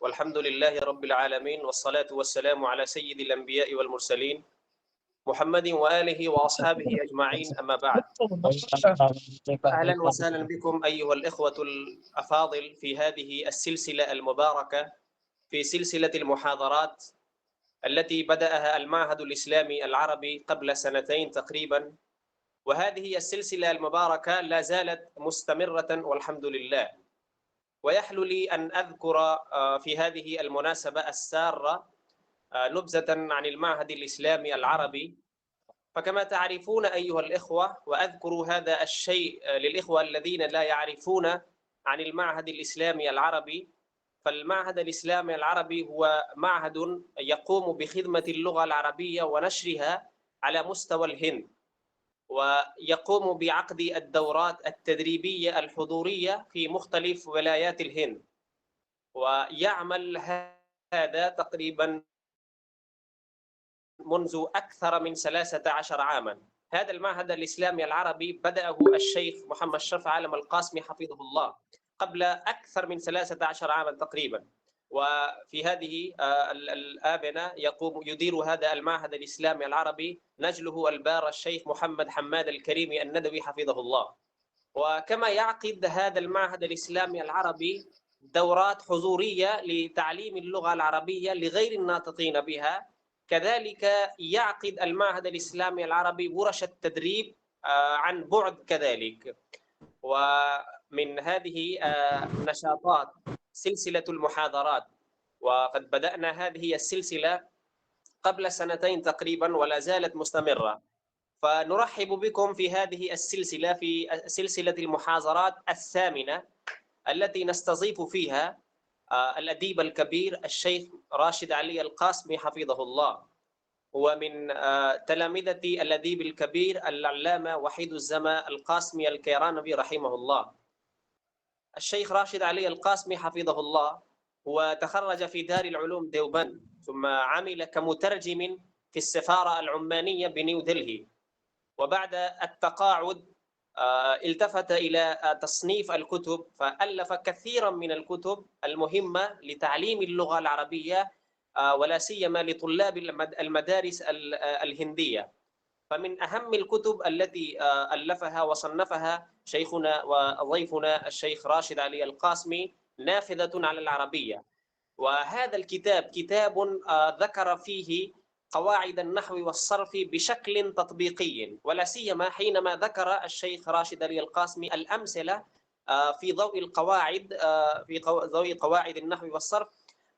والحمد لله رب العالمين والصلاة والسلام على سيد الأنبياء والمرسلين محمد وآله وأصحابه أجمعين، أما بعد. أهلا وسهلا بكم أيها الإخوة الأفاضل في هذه السلسلة المباركة، في سلسلة المحاضرات التي بدأها المعهد الإسلامي العربي قبل سنتين تقريبا، وهذه السلسلة المباركة لا زالت مستمرة والحمد لله. ويحلو لي أن أذكر في هذه المناسبة السارة نبذة عن المعهد الإسلامي العربي. فكما تعرفون أيها الإخوة، وأذكر هذا الشيء للإخوة الذين لا يعرفون عن المعهد الإسلامي العربي، فالمعهد الإسلامي العربي هو معهد يقوم بخدمة اللغة العربية ونشرها على مستوى الهند، ويقوم بعقد الدورات التدريبية الحضورية في مختلف ولايات الهند، ويعمل هذا تقريبا منذ أكثر من 13 عاما. هذا المعهد الإسلامي العربي بدأه الشيخ محمد شرف عالم القاسمي حفظه الله قبل أكثر من 13 عاما تقريبا، وفي هذه الآونة يدير هذا المعهد الإسلامي العربي نجله البار الشيخ محمد حماد الكريمي الندوي حفظه الله. وكما يعقد هذا المعهد الإسلامي العربي دورات حضورية لتعليم اللغة العربية لغير الناطقين بها، كذلك يعقد المعهد الإسلامي العربي ورش التدريب عن بعد كذلك. ومن هذه النشاطات سلسلة المحاضرات، وقد بدأنا هذه السلسلة قبل سنتين تقريبا ولا زالت مستمرة. فنرحب بكم في هذه السلسلة، في سلسلة المحاضرات الثامنة التي نستضيف فيها الأديب الكبير الشيخ راشد علي القاسمي حفظه الله، هو من تلامذة الأديب الكبير العلامة وحيد الزمان القاسمي الكيرانوي رحمه الله. الشيخ راشد علي القاسمي حفظه الله هو تخرج في دار العلوم ديوبند، ثم عمل كمترجم في السفارة العمانية بنيو دلهي، وبعد التقاعد التفت إلى تصنيف الكتب، فألف كثيرا من الكتب المهمة لتعليم اللغة العربية ولا سيما لطلاب المدارس الهندية. فمن أهم الكتب التي ألفها وصنفها شيخنا وضيفنا الشيخ راشد علي القاسمي نافذة على العربية. وهذا الكتاب كتاب ذكر فيه قواعد النحو والصرف بشكل تطبيقي، ولا سيما حينما ذكر الشيخ راشد علي القاسمي الأمثلة في ضوء القواعد، في ضوء قواعد النحو والصرف،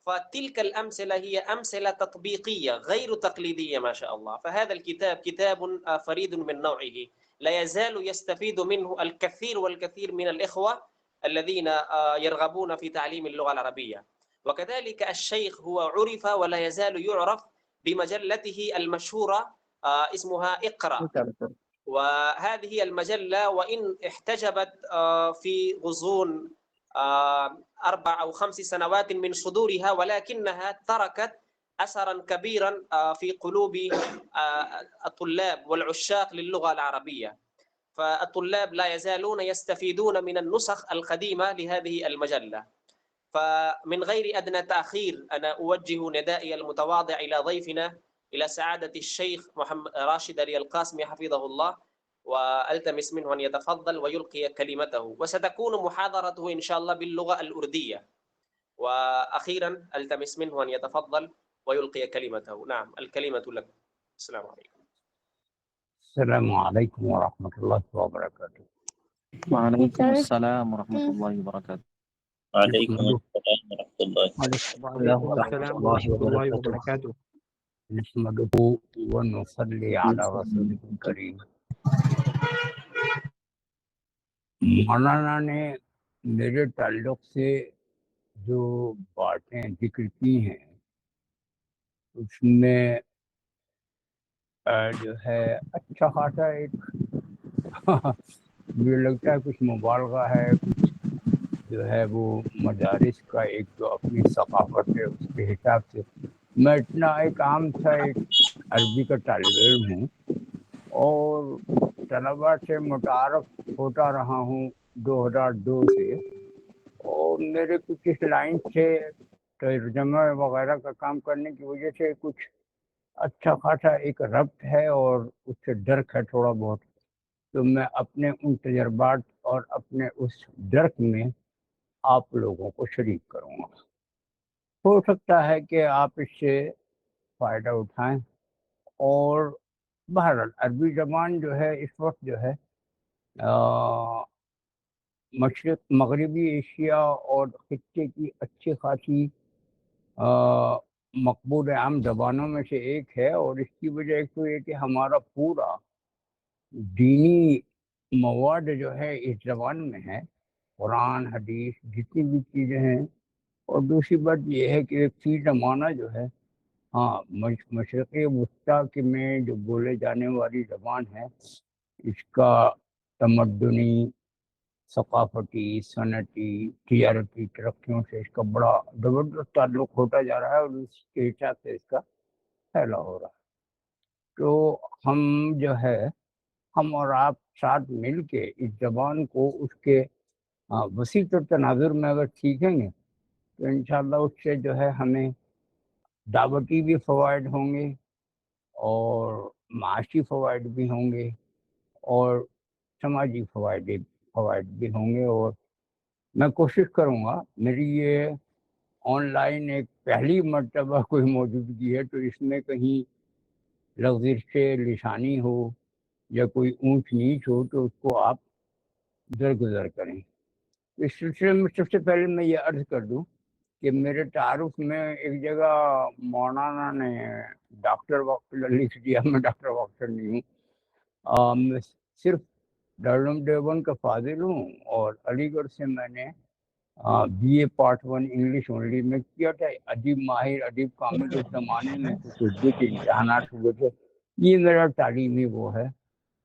فتلك الأمثلة هي أمثلة تطبيقية غير تقليدية ما شاء الله. فهذا الكتاب كتاب فريد من نوعه، لا يزال يستفيد منه الكثير والكثير من الإخوة الذين يرغبون في تعليم اللغة العربية. وكذلك الشيخ هو عرف ولا يزال يعرف بمجلته المشهورة اسمها اقرأ، وهذه المجلة وإن احتجبت في غضون 4 أو 5 سنوات من صدورها، ولكنها تركت أثرا كبيرا في قلوب الطلاب والعشاق للغة العربية. فالطلاب لا يزالون يستفيدون من النسخ القديمة لهذه المجلة. فمن غير أدنى تأخير أنا أوجه ندائي المتواضع إلى ضيفنا، إلى سعادة الشيخ محمد راشد علي القاسمي حفظه الله، وألتمس منه أن يتفضل ويلقي كلمته، وستكون محاضرته إن شاء الله باللغة الأردية. وأخيرا ألتمس منه أن يتفضل ويلقي كلمته. نعم، الكلمة لك. السلام عليكم. السلام عليكم ورحمة الله وبركاته. وعليكم السلام ورحمة الله وبركاته. وعليكم السلام ورحمة الله. وعليكم السلام ورحمة الله وبركاته. نحمده ونصلي على رسوله الكريم. مولانا نے میرے تعلق سے جو باتیں ذکر کی ہیں اس میں جو ہے اچھا خاصا ایک مجھے لگتا ہے کچھ مبالغہ ہے، کچھ جو ہے وہ مدارس کا ایک جو اپنی ثقافت ہے اس کے حساب سے. میں اتنا ایک عام تھا، ایک عربی کا طالب علم ہوں اور طلباء سے متعارف ہوتا رہا ہوں 2002 سے، اور میرے کچھ اس لائن سے ترجمہ وغیرہ کا کام کرنے کی وجہ سے کچھ اچھا خاصا ایک ربط ہے اور اس سے درک ہے تھوڑا بہت، تو میں اپنے ان تجربات اور اپنے اس درک میں آپ لوگوں کو شریک کروں گا۔ ہو سکتا ہے کہ آپ اس سے فائدہ اٹھائیں، اور بہرحال عربی زبان جو ہے اس وقت جو ہے مشرق مغربی ایشیا اور خطے کی اچھی خاصی مقبول عام زبانوں میں سے ایک ہے، اور اس کی وجہ ایک تو یہ کہ ہمارا پورا دینی مواد جو ہے اس زبان میں ہے، قرآن حدیث جتنی بھی چیزیں ہیں، اور دوسری بات یہ ہے کہ ایک فی زمانہ جو ہے ہاں مشرقی وسطیٰ کے میں جو بولے جانے والی زبان ہے، اس کا تمدنی، ثقافتی، صنعتی، تجارتی ترقیوں سے اس کا بڑا زبردست تعلق ہوتا جا رہا ہے، اور اس کے حساب سے اس کا پھیلا ہو رہا ہے۔ تو ہم جو ہے ہم اور آپ ساتھ مل کے اس زبان کو اس کے وسیع تر تناظر میں اگر سیکھیں گے تو انشاءاللہ اس سے جو ہے ہمیں دعوتی بھی فوائد ہوں گے، اور معاشی فوائد بھی ہوں گے، اور سماجی فوائد بھی ہوں گے۔ اور میں کوشش کروں گا، میری یہ آن لائن ایک پہلی مرتبہ کوئی موجودگی ہے، تو اس میں کہیں لغزش لسانی ہو یا کوئی اونچ نیچ ہو تو اس کو آپ درگزر کریں۔ اس سلسلے میں سب سے پہلے میں یہ عرض کر دوں کہ میرے تعارف میں ایک جگہ مولانا نے ڈاکٹر واکٹر لکھ دیا، میں ڈاکٹر واکٹر نہیں ہوں، میں صرف دارالعلوم دیوبند کا فاضل ہوں، اور علی گڑھ سے میں نے B A part 1 English only میں کیا تھا، ادیب ماہر ادیب کامل اس زمانے میں کچھ اردو کے امتحانات ہوئے تھے، یہ میرا تعلیمی وہ ہے۔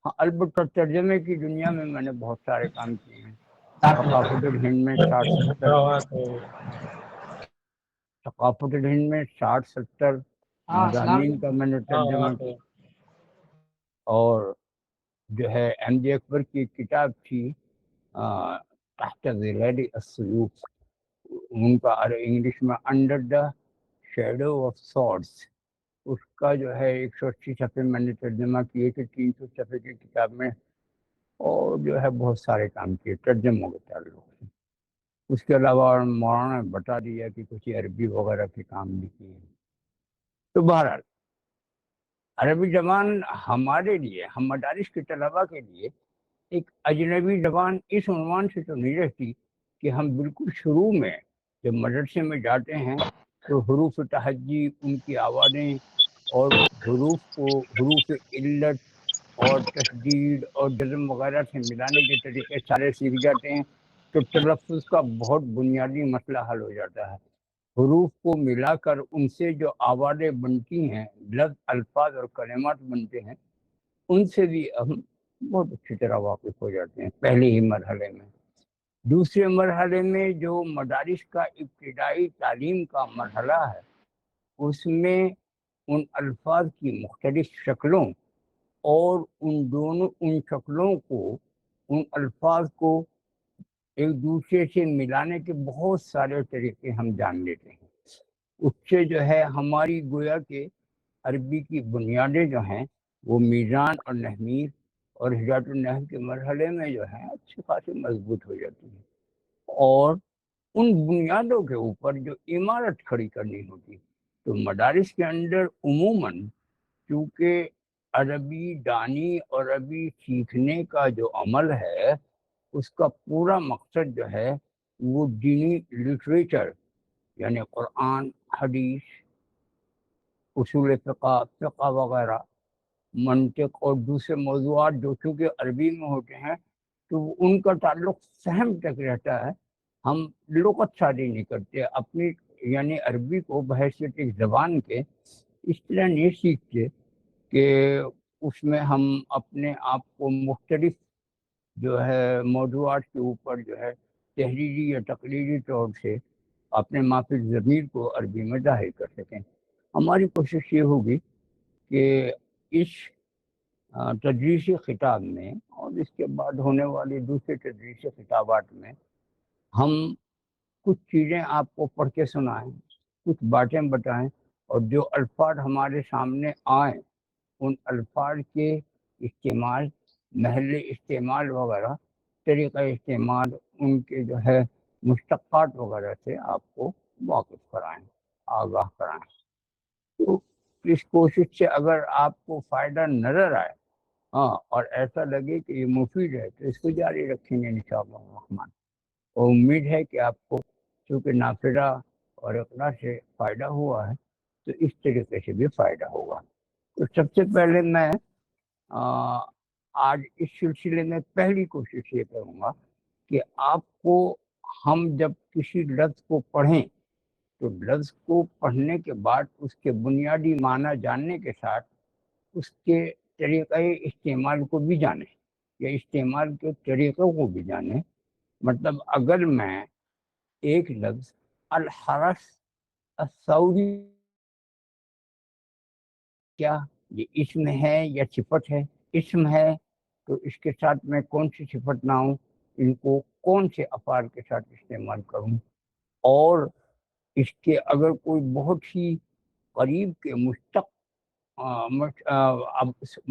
ہاں البتہ ترجمے کی دنیا میں میں نے بہت سارے کام کیے ہیں، ثقافت الہند میں 60-70 مضامین کا میں نے ترجمہ کیا، اور جو ہے ایم جے اکبر کی ایک کتاب تھی تحت ظلال السیوف، ان کا انگلش میں انڈر دا شیڈو آف سورڈس، اس کا جو ہے 180 صفحے میں نے ترجمہ کیے تھے 300 صفحے کی کتاب میں، اور جو ہے بہت سارے کام کیے ترجموں کے تعلق سے۔ اس کے علاوہ مولانا نے بتا دیا کہ کچھ عربی وغیرہ کے کام بھی کیے ہیں۔ تو بہرحال عربی زبان ہمارے لیے، ہم مدارس کے طلباء کے لیے ایک اجنبی زبان اس عنوان سے تو نہیں رہتی کہ ہم بالکل شروع میں جب مدرسے میں جاتے ہیں تو حروف تہجی، ان کی آوازیں اور حروف علت اور تشدید اور جزم وغیرہ سے ملانے کے طریقے سارے سیکھ جاتے ہیں، تو تلفظ کا بہت بنیادی مسئلہ حل ہو جاتا ہے۔ حروف کو ملا کر ان سے جو آوازیں بنتی ہیں، لفظ، الفاظ اور کلمات بنتے ہیں، ان سے بھی ہم بہت اچھی طرح واقف ہو جاتے ہیں پہلے ہی مرحلے میں۔ دوسرے مرحلے میں جو مدارس کا ابتدائی تعلیم کا مرحلہ ہے، اس میں ان الفاظ کی مختلف شکلوں اور ان شکلوں کو، ان الفاظ کو ایک دوسرے سے ملانے کے بہت سارے طریقے ہم جان لیتے ہیں۔ اس سے جو ہے ہماری گویا کہ عربی کی بنیادیں جو ہیں وہ میزان اور نحویر اور حجات النحو کے مرحلے میں جو ہے اچھی خاصی مضبوط ہو جاتی ہیں، اور ان بنیادوں کے اوپر جو عمارت کھڑی کرنی ہوتی، تو مدارس کے اندر عموماً چونکہ عربی دانی اور عربی سیکھنے کا جو عمل ہے، اس کا پورا مقصد جو ہے وہ دینی لٹریچر یعنی قرآن، حدیث، اصول فقہ وغیرہ، منطق اور دوسرے موضوعات جو چونکہ عربی میں ہوتے ہیں تو ان کا تعلق فہم تک رہتا ہے۔ ہم لغت شادی نہیں کرتے، اپنی یعنی عربی کو بحیثیت ایک زبان کے اس طرح نہیں سیکھتے کہ اس میں ہم اپنے آپ کو مختلف جو ہے موضوعات کے اوپر جو ہے تحریری یا تقریری طور سے اپنے مافی ضمیر کو عربی میں ظاہر کر سکیں۔ ہماری کوشش یہ ہوگی کہ اس تدریسی خطاب میں اور اس کے بعد ہونے والی دوسرے تدریسی خطابات میں ہم کچھ چیزیں آپ کو پڑھ کے سنائیں، کچھ باتیں بتائیں اور جو الفاظ ہمارے سامنے آئیں ان الفاظ کے استعمال، محل استعمال وغیرہ، طریقہ استعمال، ان کے جو ہے مشتقات وغیرہ سے آپ کو واقف کرائیں، آگاہ کرائیں۔ تو اس کوشش سے اگر آپ کو فائدہ نظر آئے اور ایسا لگے کہ یہ مفید ہے تو اس کو جاری رکھیں گے انشاءاللہ الرحمن۔ اور امید ہے کہ آپ کو چونکہ نافذہ اور اقرا سے فائدہ ہوا ہے تو اس طریقے سے بھی فائدہ ہوگا۔ تو سب سے پہلے میں آج اس سلسلے میں پہلی کوشش یہ کروں گا کہ آپ کو ہم جب کسی لفظ کو پڑھیں تو لفظ کو پڑھنے کے بعد اس کے بنیادی معنی جاننے کے ساتھ اس کے طریقہ استعمال کو بھی جانیں یا استعمال کے طریقوں کو بھی جانیں۔ مطلب اگر میں ایک لفظ الحرس الثوری، کیا یہ اسم ہے یا صفت ہے؟ اسم ہے تو اس کے ساتھ میں کون سی صفت لاؤں، ان کو کون سے افعال کے ساتھ استعمال کروں، اور اس کے اگر کوئی بہت ہی قریب کے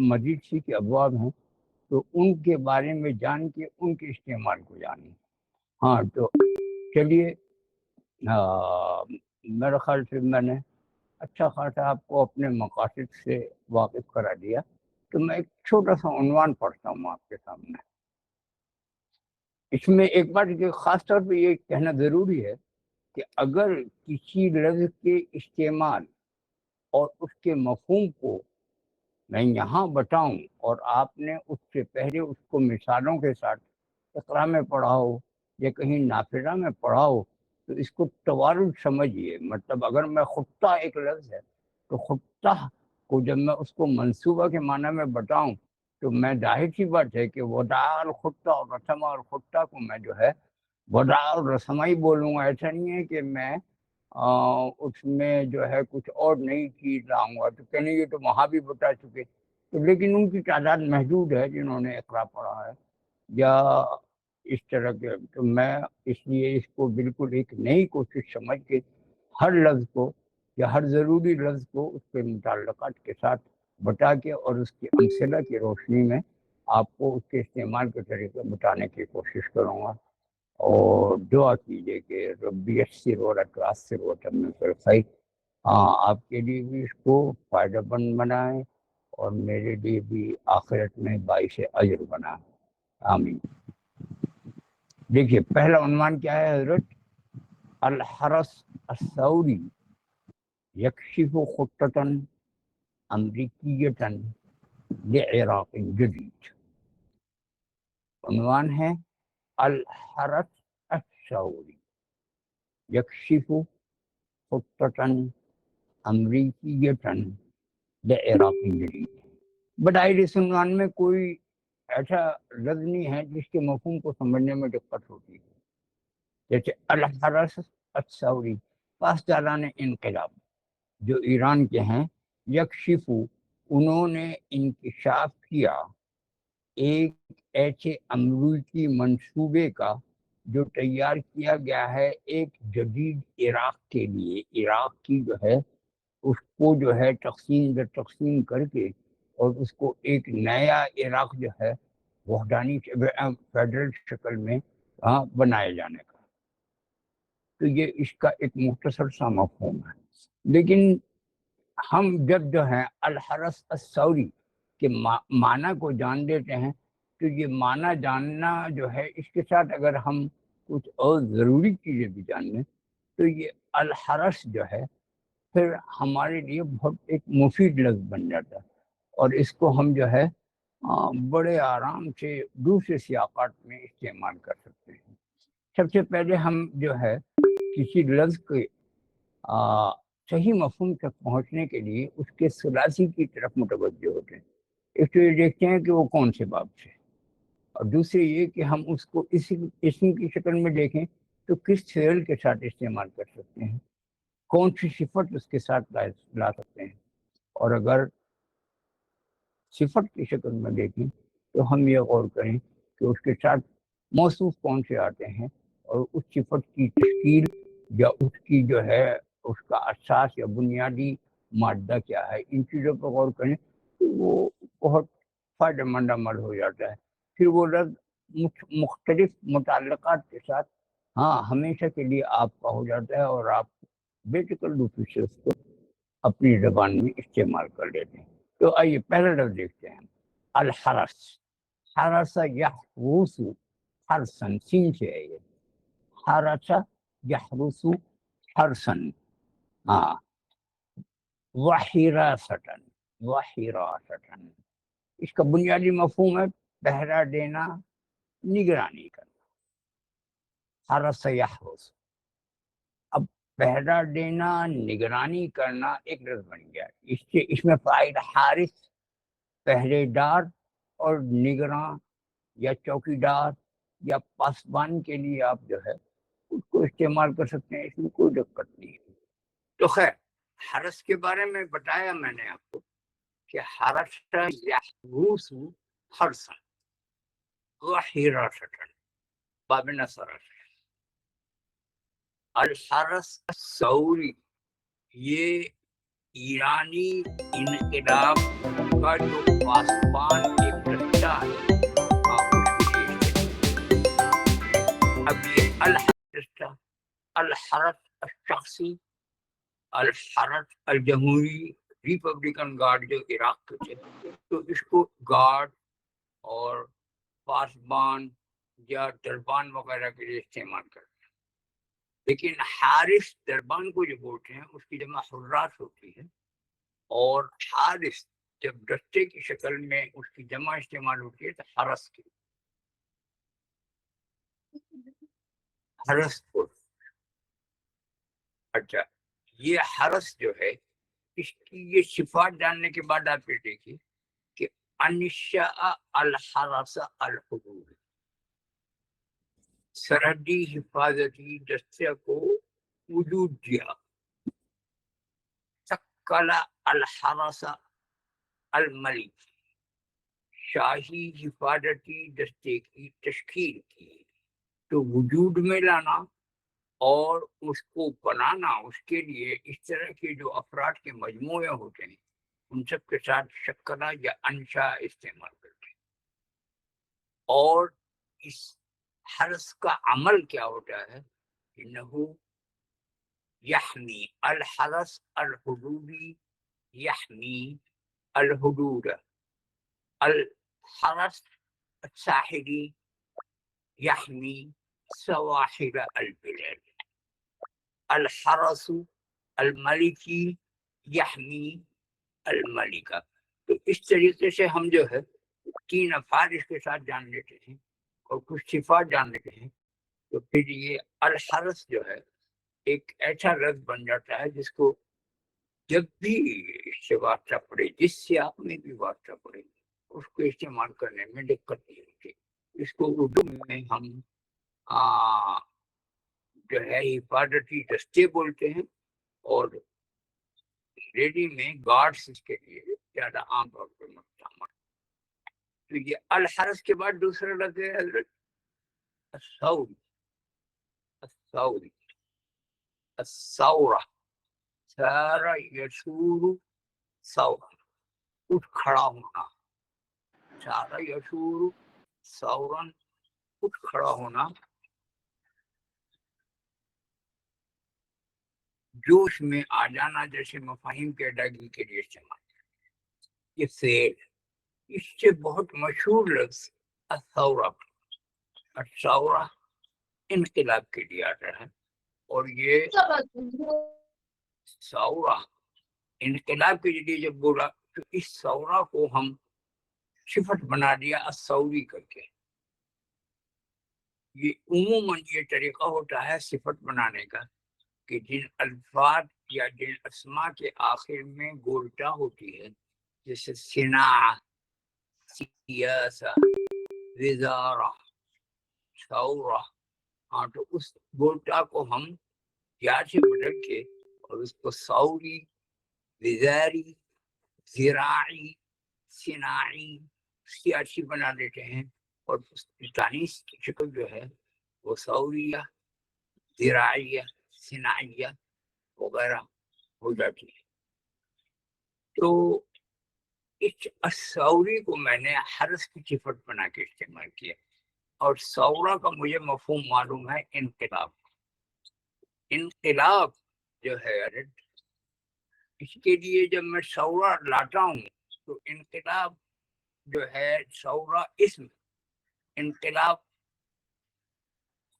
مزید سی کے ابواب ہیں تو ان کے بارے میں جان کے ان کے استعمال کو جانیں۔ ہاں تو چلیے، میرے خیال سے میں نے اچھا خاصا آپ کو اپنے مقاصد سے واقف کرا دیا، تو میں ایک چھوٹا سا عنوان پڑھتا ہوں آپ کے سامنے۔ اس میں ایک بات کہ خاص طور پہ یہ کہنا ضروری ہے کہ اگر کسی لفظ کے استعمال اور اس کے مفہوم کو میں یہاں بتاؤں اور آپ نے اس سے پہلے اس کو مثالوں کے ساتھ اقرا میں پڑھا ہو یا کہیں نافذہ میں پڑھا ہو تو اس کو توارد سمجھیے۔ مطلب اگر میں خطہ ایک لفظ ہے تو خطہ کو جب میں اس کو منصوبہ کے معنی میں بتاؤں تو میں ظاہر سی بات ہے کہ وضع الخطہ اور رسمہ الخطہ کو میں جو ہے وضع اور رسمہ ہی بولوں گا۔ ایسا نہیں ہے کہ میں اس میں جو ہے کچھ اور نئی چیز لاؤں گا، تو کہنے یہ تو وہاں بھی بتا چکے، تو لیکن ان کی تعداد محدود ہے جنہوں نے اقرا پڑھا ہے یا اس طرح کے، تو میں اس لیے اس کو بالکل ایک نئی کوشش سمجھ کے ہر لفظ کو یا ہر ضروری لفظ کو اس کے متعلقات کے ساتھ بتا کے اور اس کی امثلہ کی روشنی میں آپ کو اس کے استعمال کے طریقے بتانے کی کوشش کروں گا۔ اور دعا کیجیے کہ ربی یسر ولا تعسر وتمم بالخیر، آپ کے لیے بھی اس کو فائدہ مند بنائیں اور میرے لیے بھی آخرت میں باعث اجر بنائیں، آمین۔ دیکھیے پہلا عنوان کیا ہے حضرت؟ الحرس الثوری یکشف خطۃ امریکیۃ لعراق جدید۔ عنوان ہے الحرس الثوری یکشف خطۃ امریکیۃ لعراق جدید۔ بظاہر اس عنوان میں کوئی ایسا لفظ نہیں ہے جس کے مفہوم کو سمجھنے میں دقت ہوتی ہے، جیسے الحرس الثوری پاسداران انقلاب جو ایران کے ہیں، یکشف انہوں نے انکشاف کیا ایک ایسے امریکی منصوبے کا جو تیار کیا گیا ہے ایک جدید عراق کے لیے۔ عراق کی جو ہے اس کو جو ہے تقسیم در تقسیم کر کے اور اس کو ایک نیا عراق جو ہے وحدانی فیڈرل شکل میں بنائے جانے کا۔ تو یہ اس کا ایک مختصر سا مفہوم ہے۔ لیکن ہم جب جو ہے الحرس الثوری کے معنی کو جان لیتے ہیں تو یہ معنی جاننا جو ہے اس کے ساتھ اگر ہم کچھ اور ضروری چیزیں بھی جان لیں تو یہ الحرس جو ہے پھر ہمارے لیے بہت ایک مفید لفظ بن جاتا ہے، اور اس کو ہم جو ہے بڑے آرام سے دوسرے سیاقات میں استعمال کر سکتے ہیں۔ سب سے پہلے ہم جو ہے کسی لفظ کے صحیح مفہوم تک پہنچنے کے لیے اس کے ثلاثی کی طرف متوجہ ہوتے ہیں۔ ایک تو یہ دیکھتے ہیں کہ وہ کون سے باب سے، اور دوسرے یہ کہ ہم اس کو اسم کی شکل میں دیکھیں تو کس فعل کے ساتھ استعمال کر سکتے ہیں، کون سی صفت اس کے ساتھ لا سکتے ہیں، اور اگر صفت کی شکل میں دیکھیں تو ہم یہ غور کریں کہ اس کے ساتھ موصوف کون سے آتے ہیں اور اس صفت کی تشکیل یا اس کی جو ہے اس کا اساس یا بنیادی مادہ کیا ہے، ان چیزوں پر غور کریں تو وہ بہت فائدہ مند عمل ہو جاتا ہے۔ پھر وہ لفظ مختلف متعلقات کے ساتھ ہاں ہمیشہ کے لیے آپ کا ہو جاتا ہے اور آپ بے تکلفی سے اس کو اپنی زبان میں استعمال کر لیتے ہیں۔ تو آئیے پہلا لفظ دیکھتے ہیں، الحرس۔ حرس یحرس، حرسن، سین سے ہے یہ، حرس یحرس حرسن، ہاں، وحراستن، وحراستن، اس کا بنیادی مفہوم ہے پہرا دینا، نگرانی کرنا، حرس یحرس۔ اب پہرا دینا، نگرانی کرنا ایک لفظ بن گیا، اس میں فاعل حارس پہرے دار اور نگراں یا چوکی دار یا پاسبان کے لیے آپ جو ہے اس کو استعمال کر سکتے ہیں، اس میں کوئی دقت نہیں ہے۔ تو خیر، حرس کے بارے میں بتایا میں نے آپ کو کہ حرس یحرس حرسا وحراستن باب نصر۔ الحرس الثوری، یہ ایرانی انقلاب کا جو پاسبان ایک دستہ ہے، اب یہ الحرس، الحرس الشخصی، الحرس الجمہوری، ریپبلکن گارڈ جو عراق کے تھے، تو اس کو گارڈ اور پاسبان یا دربان وغیرہ کے لیے استعمال کرتے ہیں۔ لیکن حارس دربان کو جو بولتے ہیں اس کی جمع حراس ہوتی ہے، اور حارس جب دستے کی شکل میں اس کی جمع استعمال ہوتی ہے تو حرس کی، حرس کو۔ اچھا، یہ حرس جو ہے اس کی یہ صفات جاننے کے بعد آپ یہ دیکھیے کہ انشاء الحرس الحدود، سرحدی حفاظتی دستہ کو وجود دیا۔ شکل الحرس الملک، شاہی حفاظتی دستے کی تشکیل کی، تو وجود میں لانا اور اس کو بنانا، اس کے لیے اس طرح کے جو افراد کے مجموعے ہوتے ہیں ان سب کے ساتھ شکلہ یا انشا استعمال کرتے ہیں۔ اور اس حرس کا عمل کیا ہوتا ہے، انہو یحمی، الحرس الحدودی یحمی الحدود، الحرس الساحلی یحمی سواحل البلاد، الحرس الملکی یحمی الملکہ۔ تو اس طریقے سے ہم جو ہے تین افعال اس کے ساتھ جان لیتے ہیں اور کچھ صفات جان لیتے ہیں، تو پھر یہ الحرس جو ہے ایک ایسا لفظ بن جاتا ہے جس کو جب بھی اس سے واسطہ پڑے، جس سیاق میں بھی واسطہ پڑے، اس کو استعمال کرنے میں دقت نہیں ہوتی۔ اس کو اردو میں ہم جو ہے حفاظتی دستے بولتے ہیں، اور انگریزی میں گارڈز اس کے لیے زیادہ عام طور پر مستعمل۔ تو یہ الحرس کے بعد دوسرا لفظ ہے حضرت الثوری، الثوری، الثورہ، سار یسور ثورا، اٹھ کھڑا ہونا، سارا یسور ثورا، اٹھ کھڑا ہونا، جوش میں آ جانا، جیسے مفاہیم کے ادائیگی کے لیے استعمال۔ یہ فعل، اس سے بہت مشہور لفظ الثورہ، الثورہ انقلاب کے لیے آتا ہے، اور یہ ثورہ انقلاب کے لیے جب بولا تو اس ثورہ کو ہم صفت بنا دیا الثوری کر کے۔ یہ عموماً یہ طریقہ ہوتا ہے صفت بنانے کا کہ جن الفاظ یا جن اسماء کے آخر میں گولٹا ہوتی ہے، جیسے صناعہ، سیاسہ، وزارہ، ثورہ، ہاں، تو اس گولٹا کو ہم یا سے بدل کے اور اس کو ثوری، وزاری، زراعی، صناعی، سیاسی بنا دیتے ہیں، اور اس کی تانیث کی شکل جو ہے وہ ثوریہ، زراعیہ، صناعیہ وغیرہ ہو جاتی ہے. تو اس الثوری کو میں نے حرف کی صفت بنا کے استعمال کیا. اور ثورہ کا مجھے مفہوم معلوم ہے انقلاب. انقلاب جو ہے اس کے لیے جب میں ثورہ لاتا ہوں تو انقلاب جو ہے ثورہ اسم انقلاب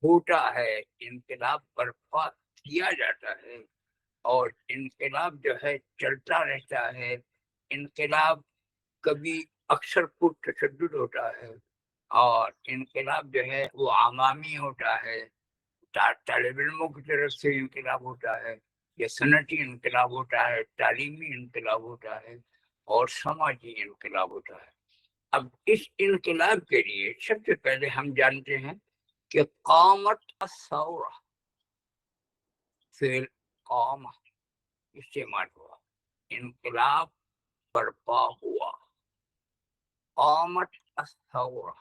ہوتا ہے, انقلاب برپا کیا جاتا ہے, اور انقلاب جو ہے چلتا رہتا ہے. انقلاب کبھی اکثر پر تشدد ہوتا ہے, اور انقلاب جو ہے وہ عوامی ہوتا ہے, طالب علموں کی طرف سے انقلاب ہوتا ہے, یا صنعتی انقلاب ہوتا ہے, تعلیمی انقلاب ہوتا ہے, اور سماجی انقلاب ہوتا ہے. اب اس انقلاب کے لیے سب سے پہلے ہم جانتے ہیں کہ قامت الثورہ فعل قام استعمال ہوا, انقلاب برپا ہوا. قامت الثورہ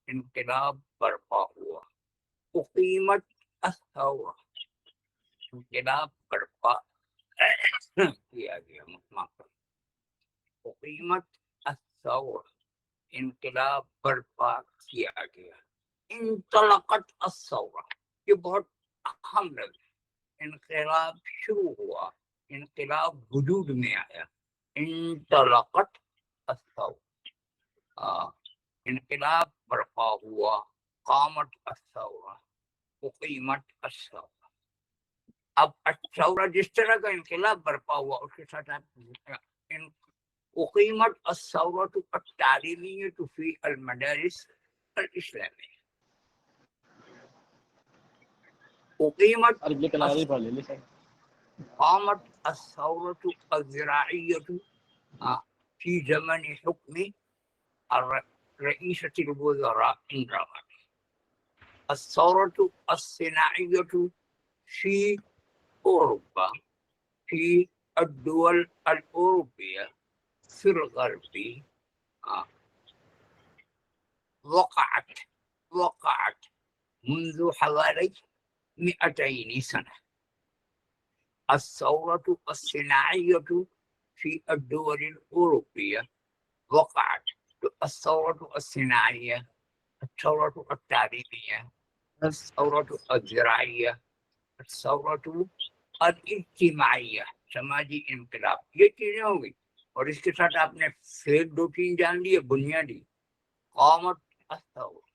انقلاب برپا ہوا. اقیمت الثورہ انقلاب برپا کیا گیا. اقیمت الثورہ انقلاب برپا کیا گیا. انطلقت الثورہ یہ بہت اہم لفظ ہے. انقلاب شروع ہوا, انقلاب وجود میں آیا. انطلقت الثورہ انقلاب برپا ہوا. قامت الثورہ اقیمت الثورہ. اب الثورہ جس طرح کا انقلاب برپا ہوا اس کے ساتھ اقیمت الثورۃ التعلیمیۃ فی المدارس الاسلامیہ. اقیمت قامت الثورۃ الزراعیۃ فی زمن حکم رئیسۃ الوزراء اندرا گاندھی. الثورۃ الصناعیۃ فی اوروپا فی الدول الاوروپیہ فی الغرب وقعت منذ حوالي 200 سنة. الثورة الصناعية في الدول الأوروبية وقعت. الثورة الصناعية, الثورة التعليمية, الثورة الزراعية, الثورة الاجتماعية سماجی انقلاب, یہ چیزیں ہوں گی. اور اس کے ساتھ آپ نے پھر دو تین جان لیے بنیادی. قامت الثورہ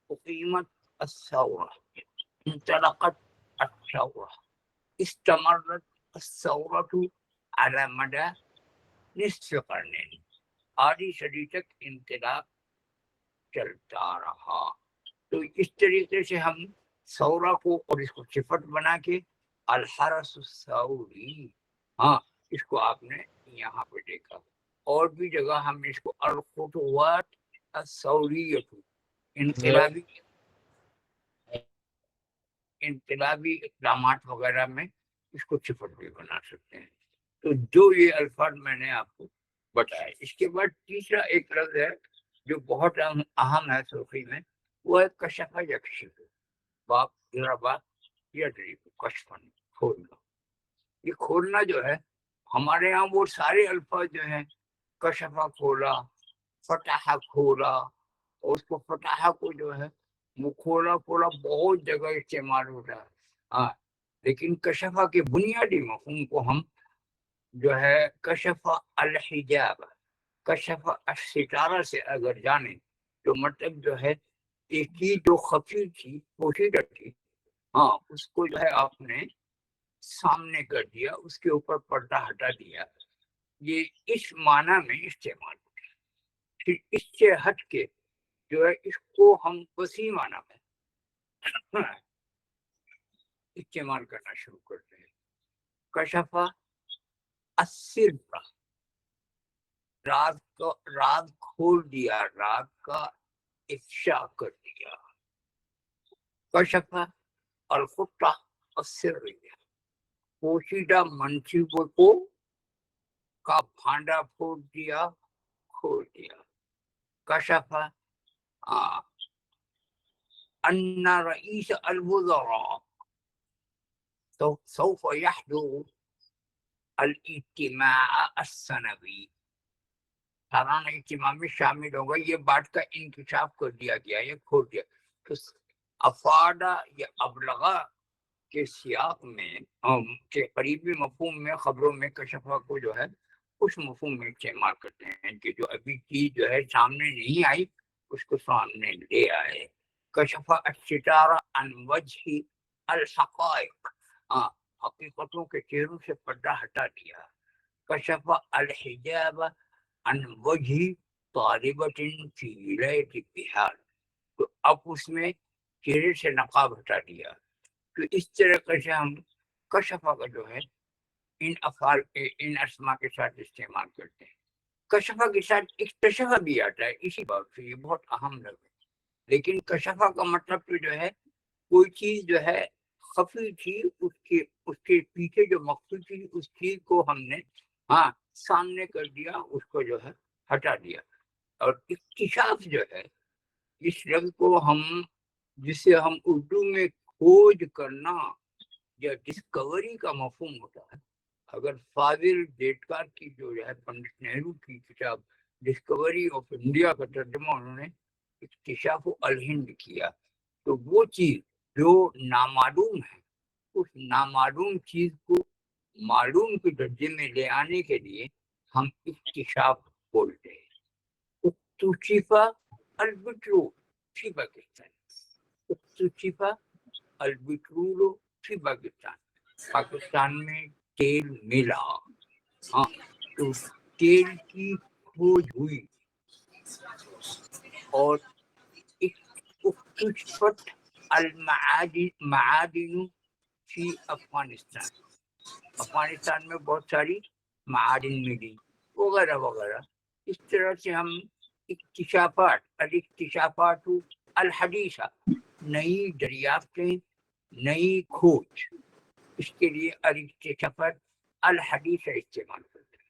اقیمت الثورہ انطلقت الثورہ استمرت الثورۃ علی مدى نصف قرن. آدھی صدی تک انقلاب چلتا رہا. تو اس طریقے سے ہم ثورہ کو اور اس کو صفت بنا کے الحرس الثوری, ہاں اس کو آپ نے یہاں پہ دیکھا. اور بھی جگہ ہم اس کو الخطوات الثوریۃ انقلابی اقدامات وغیرہ میں اس کو صفت بھی بنا سکتے ہیں. تو جو یہ الفاظ میں نے آپ کو بتایا. اس کے بعد تیسرا ایک لفظ ہے جو بہت اہم ہے صوفی میں, وہ ہے کشف یکشف. باپ ذرا بات یدری کشفن کھولنا. یہ کھولنا جو ہے ہمارے یہاں وہ سارے الفاظ جو ہیں کشفہ کھولا, فتح کھولا, اور اس کو فتح کو جو ہے وہ کھولا بہت جگہ استعمال ہوتا ہے. ہاں لیکن کشفہ کے بنیادی مفہوم کو ہم جو ہے کشف الحجاب, کشف الستارہ سے اگر جانیں تو مطلب جو ہے ایک چیز جو خفی تھی پوشیدہ تھی, ہاں اس کو جو ہے آپ نے سامنے کر دیا, اس کے اوپر پردہ ہٹا دیا. یہ اس معنی میں استعمال ہوتا ہے. پھر اس سے ہٹ کے جو ہے اس کو ہم وسیع معنی میں استعمال کرنا شروع کرتے ہیں. کشفہ السر, راز کھول دیا, راز کا افشا کر دیا. کشفہ الخطہ السریہ, پوشیدہ منصوبوں کو کا بھانڈا پھوڑ دیا, کھول دیا. کشف ان رئیس الوزراء, سوف يحضر الاجتماع السنوی، سالانہ اجتماع میں شامل ہوگا. یہ بات کا انکشاف کر دیا گیا، یہ کھول دیا. تو افادہ یا ابلغا کے سیاق میں کے قریبی مفہوم میں خبروں میں کشفہ کو جو ہے اس مفہوم میں استعمال کرتے ہیں کہ جو ابھی چیز جو ہے سامنے نہیں آئی اس کو سامنے لے آئے. کشفہ الستارہ عن وجہ الحقائق، حقیقتوں کے چہروں سے پردہ ہٹا دیا. کشفہ الحجاب عن وجہ طالبۃ فی ولایۃ بہار، تو اب اس میں چہرے سے نقاب ہٹا دیا. تو اس طریقے سے ہم کشفہ کا جو ہے ان افعال ان اسما کے ساتھ استعمال کرتے ہیں. کشفہ کے ساتھ اکتشفہ بھی آتا ہے اسی بات سے، یہ بہت اہم لفظ ہے. لیکن کشفہ کا مطلب تو جو ہے کوئی چیز جو ہے خفی تھی، اس کے پیچھے جو مقصود تھی اس چیز کو ہم نے سامنے کر دیا، اس کو جو ہے ہٹا دیا. اور اکتشاف جو ہے اس لفظ کو جسے ہم اردو میں کھوج کرنا یا ڈسکوری کا مفہوم ہوتا ہے. اگر فاضل ڈیٹکار کی جو ہے پنڈت نہرو کی کتاب ڈسکوری آف انڈیا کا ترجمہ انہوں نے اکتشاف الہند کیا، تو وہ چیز جو نامعلوم ہے اس نامعلوم چیز کو معلوم کے درجے میں لے آنے کے لیے ہم اکتشاف بولتے ہیں. اکتشفہ البترول فی پاکستان، اکتشفہ البترول فی پاکستان، پاکستان میں تیل ملا. تو تیل کی کھوج ہوئی. اور اکتشفت المعادن فی افغانستان، افغانستان میں بہت ساری معادن ملی وغیرہ وغیرہ. اس طرح سے ہم الاکتشافات الحدیثہ، نئی دریافتیں، نئی کھوج، اس کے لیے الاکتشافات الحدیثہ استعمال کرتے ہیں.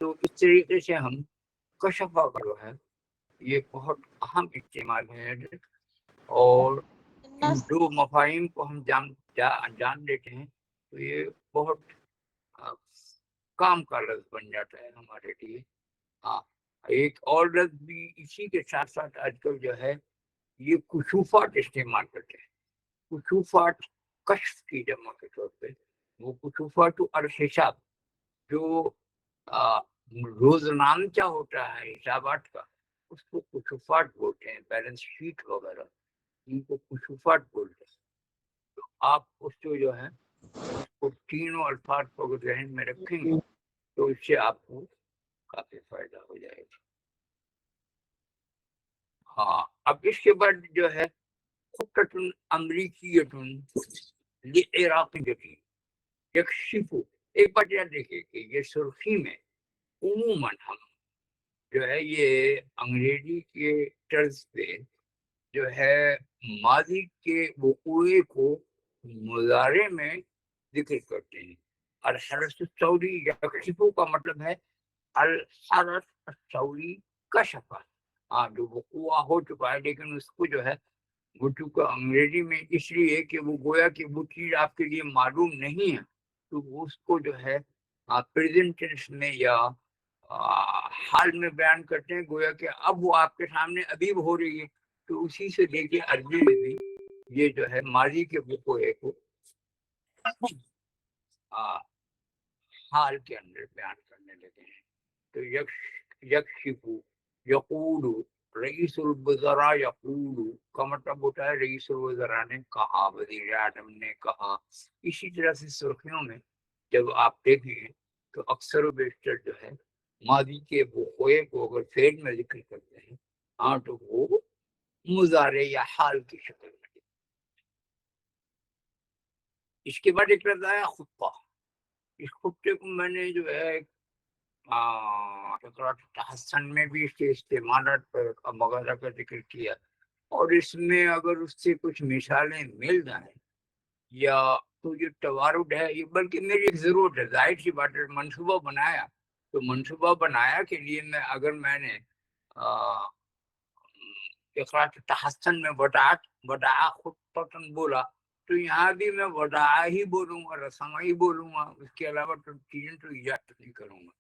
تو اس طریقے سے ہم کشفہ کا جو ہے یہ بہت اہم استعمال ہے. اور ان دو مفاہیم کو ہم جان لیتے ہیں تو یہ بہت کام کا لفظ بن جاتا ہے ہمارے لیے. ایک اور لفظ بھی اسی کے ساتھ ساتھ آج کل جو ہے یہ کشوفات استعمال کرتے ہیں. کشوفات کشف کی جمع کے طور پہ، وہ کشوفات الحساب جو روزنامچہ ہوتا ہے حسابات کا، اس کو کشوفات بولتے ہیں. بیلنس شیٹ وغیرہ ان کو کشوفات بولتے ہیں. تو آپ اس کو جو ہے اس کو تینوں الفاظ کو اگر ذہن میں رکھیں گے تو اس سے آپ کو کافی فائدہ ہو جائے گا. اب اس کے بعد جو ہے خطۃ امریکیۃ لعراق جدید یکشف. ایک بات یاد دیکھیے کہ یہ سرخی میں عموماً ہم جو ہے یہ انگریزی کے طرز پہ جو ہے ماضی کے وقوع کو مضارع میں ذکر کرتے ہیں. الحرس الثوری یکشف کا مطلب ہے الحرس الثوری کشف، جو وقوع ہو چکا ہے لیکن اس کو جو ہے وہ چونکہ انگریزی میں اس لیے کہ وہ گویا کہ وہ چیز آپ کے لیے معلوم نہیں ہے تو وہ اس کو جو ہے پریزنٹ ٹینس میں یا حال میں بیان کرتے ہیں، گویا کہ اب وہ آپ کے سامنے ابھی ہو رہی ہے. تو اسی سے لے کے عربی میں بھی یہ جو ہے ماضی کے وقوع کو حال کے اندر بیان کرنے لگے ہیں. تو یکشف، یقول، رئیس الوزراء یقول کا مطلب ہوتا ہے رئیس الوزراء نے کہا، وزیر اعظم نے کہا. اسی طرح سے سرخیوں میں جب آپ دیکھیں تو اکثر و بیشتر جو ہے ماضی کے وقوع کو اگر فعل میں ذکر کرتے ہیں تو وہ مضارع یا حال کی شکل میں. اس کے بعد ایک لفظ آیا خطہ. اس خطے کو میں نے جو ہے تحسن میں بھی اس کے استعمالات پر وغیرہ کا ذکر کیا، اور اس میں اگر اس سے کچھ مثالیں مل جائیں یا تو جو توارد ہے یہ بلکہ میری ایک ضرورت ہے. ظاہر سی بات ہے منصوبہ بنایا تو منصوبہ بنایا کے لیے میں نے اخراج تحسن میں بڑا خطن بولا تو یہاں بھی میں وداع ہی بولوں گا، رسمہ ہی بولوں گا، اس کے علاوہ تو چیزیں تو ایجاد نہیں کروں گا.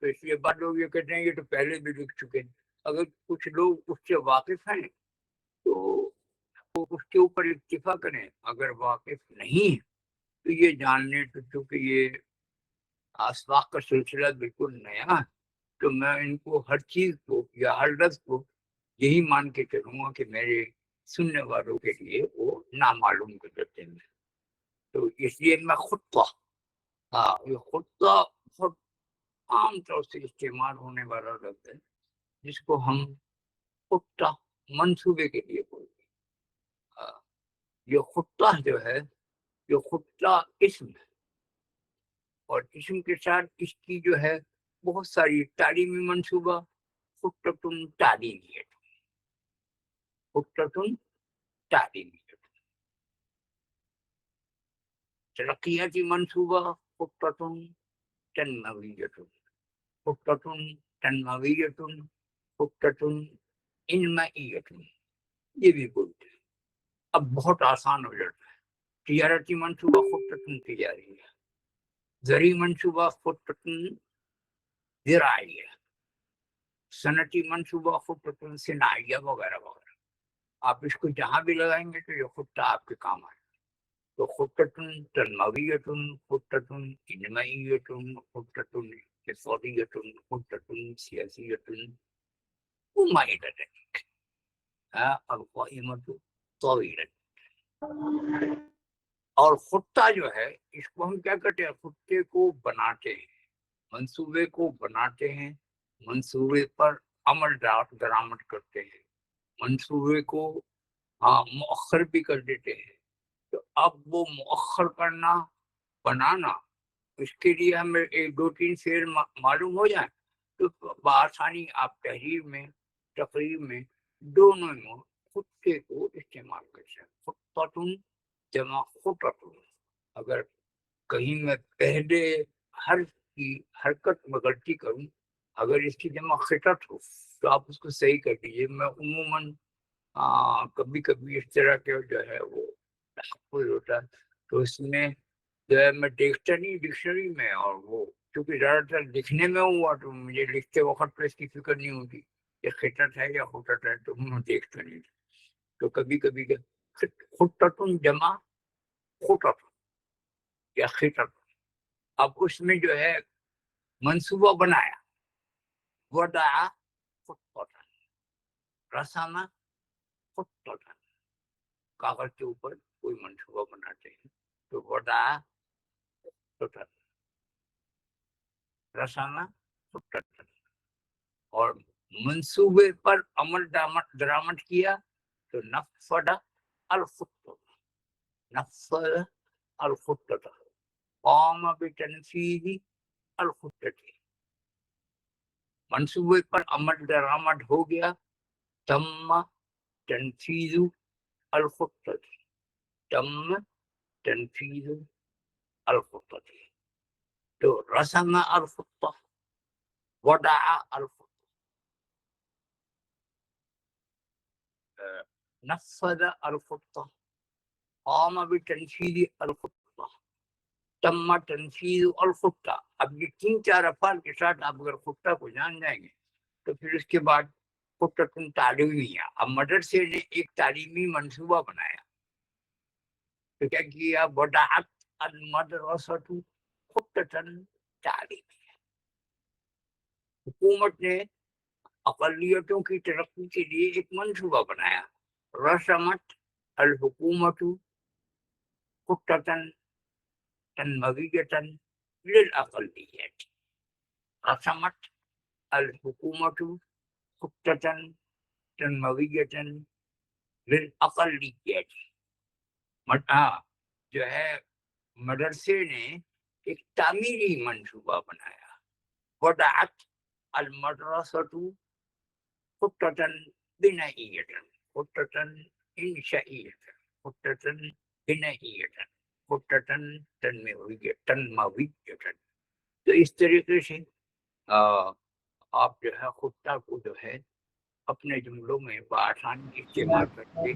تو اس لیے بعض لوگ یہ کہتے ہیں یہ تو پہلے بھی لکھ چکے ہیں. اگر کچھ لوگ اس سے واقف ہیں تو وہ اس کے اوپر اکتفا کریں، اگر واقف نہیں ہے تو یہ جان لیں تو چونکہ یہ اسباق کا سلسلہ بالکل نیا ہے تو میں ان کو ہر چیز کو یا ہر لفظ کو یہی مان کے چلوں گا کہ میرے سننے والوں کے لیے وہ نامعلوم گزرتے ہیں. تو اس لیے میں خطہ، یہ خطہ بہت عام طور سے استعمال ہونے والا لفظ ہے جس کو ہم خطہ منصوبے کے لیے بولتے ہیں. یہ خطہ جو ہے یہ خطہ اسم ہے، اور اسم کے ساتھ اس کی جو ہے بہت ساری تعلیمی منصوبہ، خطۃ تعلیمیہ، خطۃ تعلیمیہ، ترقیاتی منصوبہ، خطۃ تنمویہ، خطۃ تنمویہ، خطۃ انمائیہ، یہ بھی بولتے ہیں. اب بہت آسان ہو جاتا ہے. تجارتی منصوبہ خطۃ تجاریہ، زرعی منصوبہ خطۃ زراعیہ، صنعتی منصوبہ خطۃ صناعیہ وغیرہ وغیرہ. آپ اس کو جہاں بھی لگائیں گے تو یہ خطہ آپ کے کام آئے. تو خطۃ تنمویہ، خطۃ انمائیہ، خطۃ اقتصادیہ، خطۃ سیاسیہ، مماثلۃ القائمۃ طویلۃ. اور خطہ جو ہے اس کو ہم کیا کرتے ہیں؟ خطے کو بناتے ہیں، منصوبے کو بناتے ہیں، منصوبے پر عمل درآمد کرتے ہیں، منصوبے کو مؤخر بھی کر دیتے ہیں. تو اب وہ مؤخر کرنا، بنانا، اس کے لیے ہمیں ایک دو تین شعر معلوم ہو جائیں تو بآسانی آپ تحریر میں، تقریر میں، دونوں میں خطے کو استعمال کر سکتے. خطۃ جمع خطۃ. اگر کہیں میں پہلے حرف کی حرکت میں غلطی کروں، اگر اس کی جمع خطت ہو تو آپ اس کو صحیح کر دیجیے. میں عموماً کبھی کبھی اس طرح کے جو ہے وہ تحفظ ہوتا ہے تو اس میں جو ہے میں دیکھتا نہیں ڈکشنری میں، اور وہ چونکہ زیادہ تر لکھنے میں ہوا تو مجھے لکھتے وقت پہ اس کی فکر نہیں ہوتی کہ خطت ہے یا خطت ہے، تو میں دیکھتا نہیں. تو کبھی کبھی خطۃ جمع خطۃ یا خطت. اب اس میں جو ہے منصوبہ بنایا، ودع خطۃ، رسم خطۃ. کاغذ کے اوپر کوئی منصوبہ بناتے ہیں تو ودع خطۃ، رسم خطۃ. اور منصوبے پر عمل درآمد کیا تو نفذ الخطۃ، نفذ الخطۃ، قام بتنفیذ الخطۃ. منصوبے پر عمل درآمد ہو گیا، تم تنفیذ الخطۃ، تم تنفیذ الخطۃ. تو رسم الخطہ، ودع الخطہ، نفذ الخطہ، قام بتنفیذ الخطہ، تم تنفیذ الخطہ. اب یہ تین چار افعال کے ساتھ آپ اگر خطہ کو جان جائیں گے تو پھر اس کے بعد خطۃ تعلیمیہ. اب مدرسے نے ایک تعلیمی منصوبہ بنایا تو کیا کیا؟ ودعت المدرسۃ خطۃ تعلیمیہ. حکومت نے اقلیتوں کی ترقی کے لیے ایک منصوبہ بنایا. رسمت الحکومت خطۃ تنمویۃ للاقلیت. رسمت الحکومت خطۃ تنمویۃ للاقلیت. جو ہے مدرسے نے ایک تعمیری منصوبہ بنایا. ودعت المدرسۃ خطۃ بنائیۃ، خطۃ انشائیۃ، خطۃ بنائیۃ، خطۃ تنمویۃ. تو اس طریقے سے آپ جو ہے خطہ کو جو ہے اپنے جملوں میں بآسانی استعمال کرتے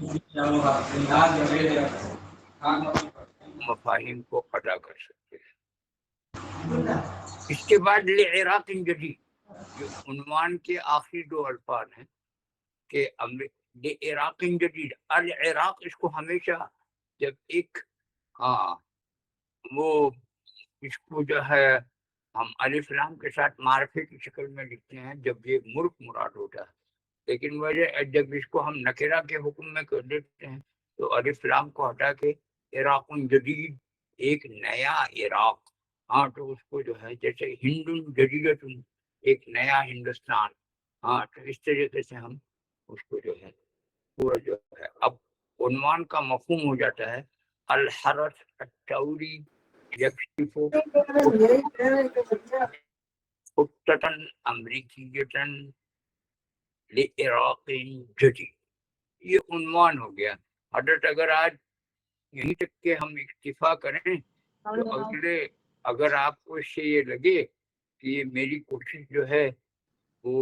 مفاہیم کو ادا کر سکتے ہیں۔ اس کے بعد لعراق جدید، جو عنوان کے آخری دو الفاظ ہیں کہ لعراق جدید، العراق، اس کو ہمیشہ جب ایک وہ اس کو جو ہے ہم الف لام کے ساتھ معرفے کی شکل میں لکھتے ہیں جب یہ ملک مراد ہوتا ہے، لیکن وجہ جب اس کو ہم نکرہ کے حکم میں کر دیتے ہیں تو الف لام کو ہٹا کے عراق جدید، ایک نیا عراق، تو اس کو جو ہے جیسے ہند جدیدت، ایک نیا ہندوستان، تو اس طریقے سے ہم اس کو جو ہے پورا جو ہے اب عنوان کا مفہوم ہو جاتا ہے الحرس التوری یکشف خطۃ امریکیۃ لعراق جدید، یہ عنوان ہو گیا۔ حضرت اگر آج یہیں تک کہ ہم اکتفا کریں تو اگر آپ کو اس سے یہ لگے کہ یہ میری کوشش جو ہے وہ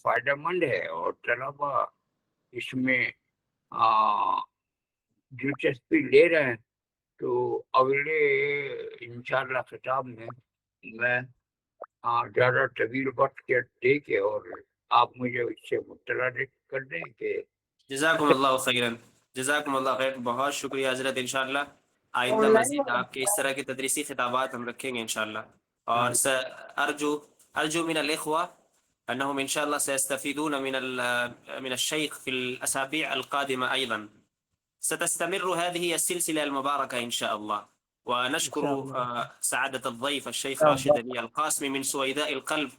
فائدہ مند ہے اور طلبا اس میں دلچسپی لے رہے ہیں، تو اگلے انشاءاللہ خطاب میں میں زیادہ طویل وقت کے دے کے اور آپ مجھے اس سے مطلع کر دیں کہ جزاکم اللہ خیرا، جزاکم اللہ خیر، بہت شکریہ حضرت۔ انشاءاللہ آئندہ مزید آپ کے اس طرح کے تدریسی خطابات ہم رکھیں گے انشاءاللہ، اور ارجو من الاخوہ انهم ان شاء الله سيستفيدون من الشيخ في الاسابيع القادمه ايضا. ستستمر هذه السلسله المباركه ان شاء الله، ونشكر سعاده الضيف الشيخ راشد علي القاسمي من سويداء القلب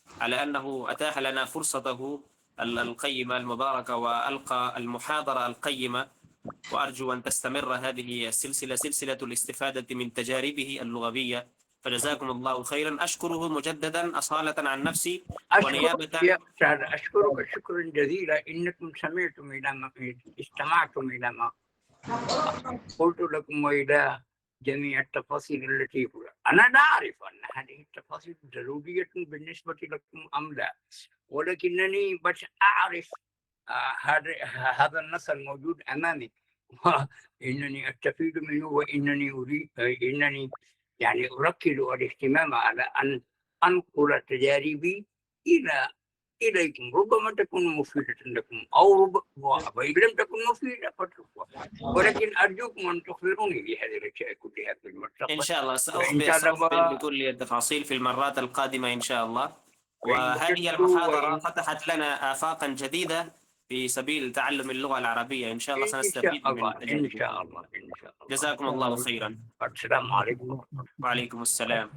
على انه اتاح لنا فرصته القيمة المباركة وألقى المحاضرة القيمة، وأرجو أن تستمر هذه السلسلة، سلسلة الاستفادة من تجاربه اللغوية، فجزاكم الله خيرا. أشكره مجددا أصالة عن نفسي ونيابة. أشكرك شكرا جزيلا، إنكم سمعتم إلى ما استمعتم إلى ما قلت لكم وإلى جميع التفاصيل التي أنا لا أعرف أن هذه التفاصيل ضرورية بالنسبة لكم أم لا، ولكنني بس أعرف هذا النص الموجود أمامي وإنني أستفيد منه، وإنني أريد إنني يعني أركز الاهتمام على أن أنقل تجاربي إليكم، ربما تكون مفيدة لكم أو وإن لم تكن مفيدة فاتركوها، ولكن أرجوكم أن تخبروني بهذه الأشياء كلها في المستقبل. إن شاء الله سأخبر بكل التفاصيل في المرات القادمة إن شاء الله. وهذه المحاضرة فتحت لنا آفاقا جديدة في سبيل تعلم اللغة العربية، إن شاء الله سنستفيد من إن شاء الله. جزاكم الله خيرا. السلام عليكم. وعليكم السلام.